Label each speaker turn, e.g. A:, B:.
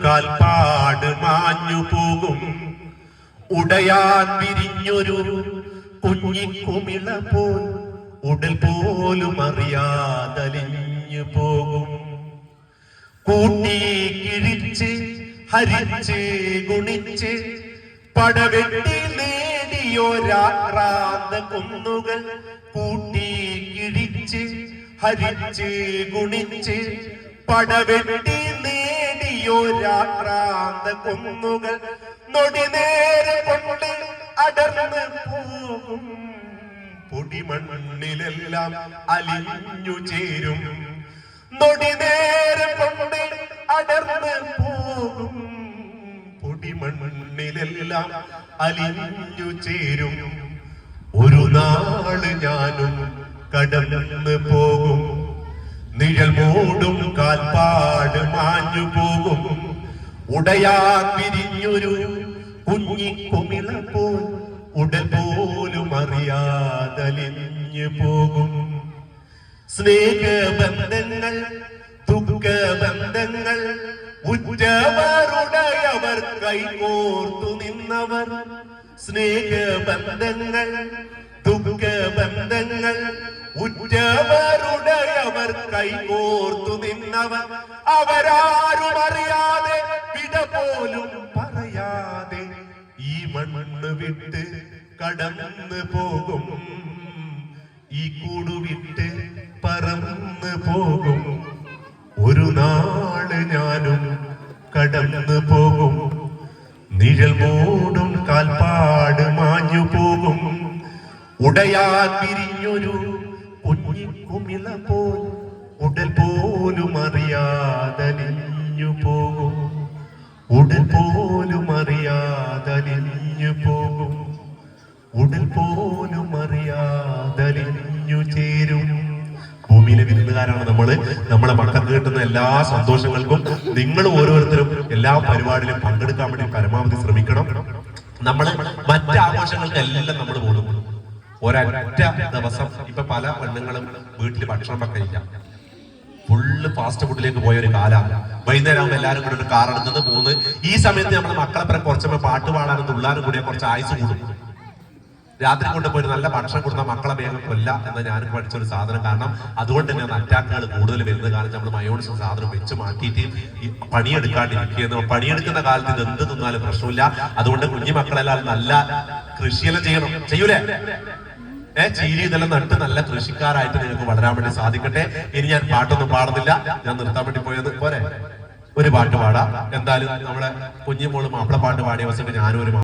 A: കാൽപ്പാട് മാഞ്ഞു പോകും ഉടയാൻ വിരിഞ്ഞൊരു കുഞ്ഞിക്കുമിള പോൽ ഉടൽ പോലും അറിയാതലിഞ്ഞു പോകും. കൂട്ടി കിഴിച്ച് ഹരിച്ച് ഗുണിച്ച് പടവെട്ടി നേടിയോരാക്രാന്ത കുന്നുകൾ കൂട്ടി കിഴിച്ച് ഹരിച്ച് ഗുണിച്ച് പടവെട്ടി നേടിയോരാക്രാന്ത കുന്നുകൾ നൊടി നേരെ കൊണ്ട് അടർന്ന് പോകും. പൊടിമണ്ണിലെല്ലാം അലിഞ്ഞു ചേരും. നൊടി നേരെ കൊണ്ട് അടർന്ന് പോകും. പൊടിമണ്ണിലെല്ലാം അലിഞ്ഞു ചേരും. ഒരു നാള് ഞാനും കടന്നു പോകും. നിഴൽ മൂടും കാൽപ്പാട് മാഞ്ഞു പോകും. ഉടയാൻ വിരിഞ്ഞൊരു കുഞ്ഞിക്കുമിള പോൽ ഉടൽ പോലും അറിയാതലിഞ്ഞു പോകും. സ്നേഹബന്ധങ്ങൾ ദുഃഖബന്ധങ്ങൾ ഉറ്റവരുടയവർ കൈകോർത്തു നിന്നവർ. സ്നേഹബന്ധങ്ങൾ ദുഃഖബന്ധങ്ങൾ ഉറ്റവരുടയവർ കൈകോർത്തു നിന്നവർ. അവരാരും അറിയാതെ വിട പോലും പറയാതെ ഈ മണ്ണ് വിട്ട് കടന്നു പോകും. ഈ കൂടു വിട്ട് പറന്നു പോകും. ഒരു നാള് ഞാനും കടന്നു പോകും. നിഴൽ മൂടും കാൽപ്പാട് മാഞ്ഞു പോകും. ഉടയാൻ വിരിഞ്ഞൊരു കുഞ്ഞിക്കുമിള പോൽ ഉടൽ പോലും അറിയാതലിഞ്ഞു പോകും. ഉടൽ പോലും അറിയാതലിഞ്ഞു പോകും. ഉടൽ പോലും അറിയാതലിഞ്ഞു ചേരും. ഭൂമിയിലെ വിരുന്നുകാരാണ് നമ്മളെ മക്കൾക്ക് കിട്ടുന്ന എല്ലാ സന്തോഷങ്ങൾക്കും നിങ്ങൾ ഓരോരുത്തരും എല്ലാ പരിപാടിയിലും പങ്കെടുക്കാൻ വേണ്ടി പരമാവധി ശ്രമിക്കണം. മറ്റ് ആഘോഷങ്ങൾക്കെല്ലാം നമ്മൾ പോകും. ഒരൊറ്റ ദിവസം ഇപ്പൊ പല പെണ്ണുങ്ങളും വീട്ടിൽ ഭക്ഷണം കഴിക്കാം. ഫുള്ള് ഫാസ്റ്റ് ഫുഡിലേക്ക് പോയ ഒരു കാലാണ്. വൈകുന്നേരം ആകുമ്പോൾ എല്ലാവരും കൂടെ ഒരു കാർ എടുക്കുന്നത് പോകുന്നത്. ഈ സമയത്ത് നമ്മുടെ മക്കളെ പറ കുറച്ചപ്പോൾ പാട്ട് പാടാനും തുള്ളാനും കൂടിയ കുറച്ച് ആയുസ് കൂടും. രാത്രി കൊണ്ടുപോയി നല്ല ഭക്ഷണം കൊടുത്താൽ മക്കളെ വേഗം കൊല്ല എന്ന് ഞാനും പഠിച്ചൊരു സാധനം. കാരണം അതുകൊണ്ട് തന്നെയാണ് അറ്റാക്കുകൾ കൂടുതൽ വരുന്നത്. കാരണം നമ്മൾ മയോണിസ് സാധനം വെച്ച് മാറ്റിയിട്ട് ഈ പണിയെടുക്കാണ്ടിരിക്കുന്നത്. പണിയെടുക്കുന്ന കാലത്ത് ഇത് എന്ത് തിന്നാലും പ്രശ്നമില്ല. അതുകൊണ്ട് കുഞ്ഞു മക്കളെല്ലാം നല്ല കൃഷിയെല്ലാം ചെയ്യൂലേ? ചീരി ഇതെല്ലാം നട്ട് നല്ല കൃഷിക്കാരായിട്ട് നിങ്ങൾക്ക് വളരാൻ വേണ്ടി സാധിക്കട്ടെ. ഇനി ഞാൻ പാട്ടൊന്നും പാടുന്നില്ല, ഞാൻ നിർത്താൻ വേണ്ടി പോയത് പോരെ. ഒരു പാട്ട് പാടാം. എന്തായാലും നമ്മളെ കുഞ്ഞുമോള് മാപ്പിള പാട്ട് പാടിയ അവസരം ഞാനും ഒരു